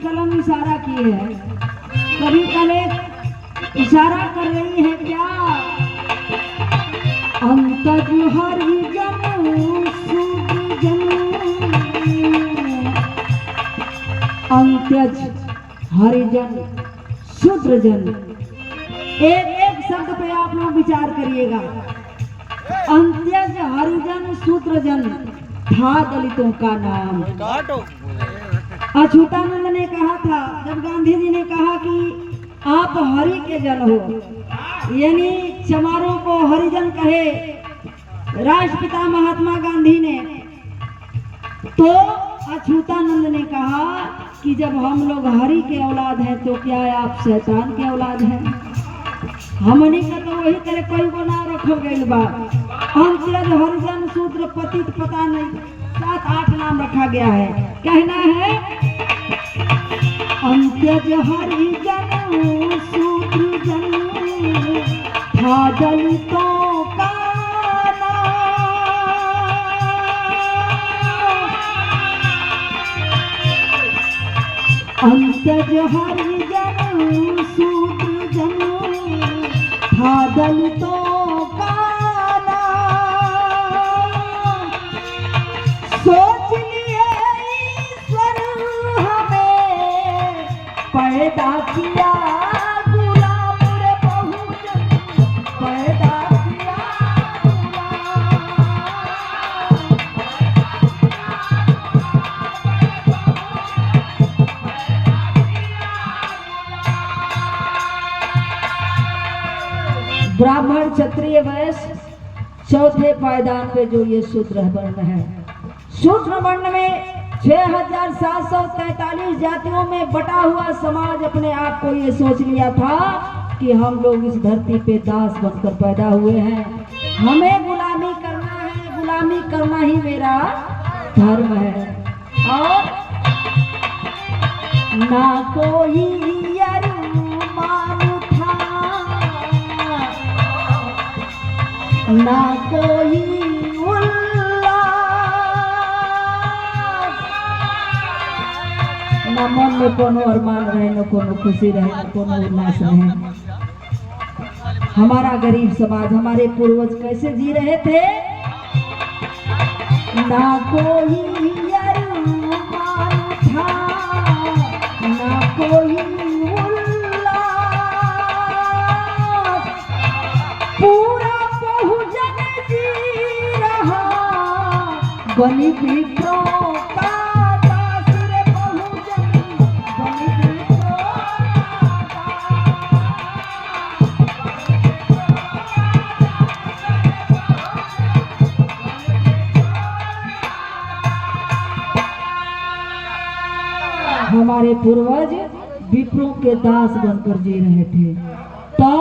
कलम इशारा किए है। कभी कले इशारा कर रही है क्या? अंतज हरिजन सुजन, अंत्यज हरिजन शूद्रजन। एक एक शब्द पे आप लोग विचार करिएगा। अंत्यज हरिजन शूद्रजन था दलितों का नाम। अच्युतानंद ने कहा था, जब गांधी जी ने कहा कि आप हरि के जन हो, यानी चमारों को हरिजन कहे राष्ट्रपिता महात्मा गांधी ने, तो अच्युतानंद ने कहा कि जब हम लोग हरि के औलाद हैं तो क्या आप शैतान के औलाद हैं? हमनी का तो वही तरह कोई को ना रखल गइल बा। अंत्यज हरिजन शूद्र पतित पता नहीं 7-8 नाम रखा गया है। कहना है अंत्यज हरिजन शूद्रजन था दलितों का नाम। अंत्यज हरिजन शूद्रजन था दलितों का नाम। सोच लिए ईश्वर हमें पैदा किया गुलाम रे बहुजन, पैदा किया ब्राह्मण क्षत्रिय वैश्य चौथे पायदान पे जो ये शूद्र वर्ण है। शूद्र वर्ण में 6743 जातियों में बटा हुआ समाज अपने आप को ये सोच लिया था कि हम लोग इस धरती पे दास बनकर पैदा हुए हैं, हमें गुलामी करना है, गुलामी करना ही मेरा धर्म है। और ना कोई अरमान था, ना कोई ना मन में कोनो अरमान रहे, न कोनो खुशी रहे, न कोनो उल्लास रहे। हमारा गरीब समाज, हमारे पूर्वज कैसे जी रहे थे? ना कोई अरमान था, ना कोई उल्लास, पूरा बहुजन जी रहा बनी विप्रों का। हमारे पूर्वज विप्रों के दास बनकर जी रहे थे।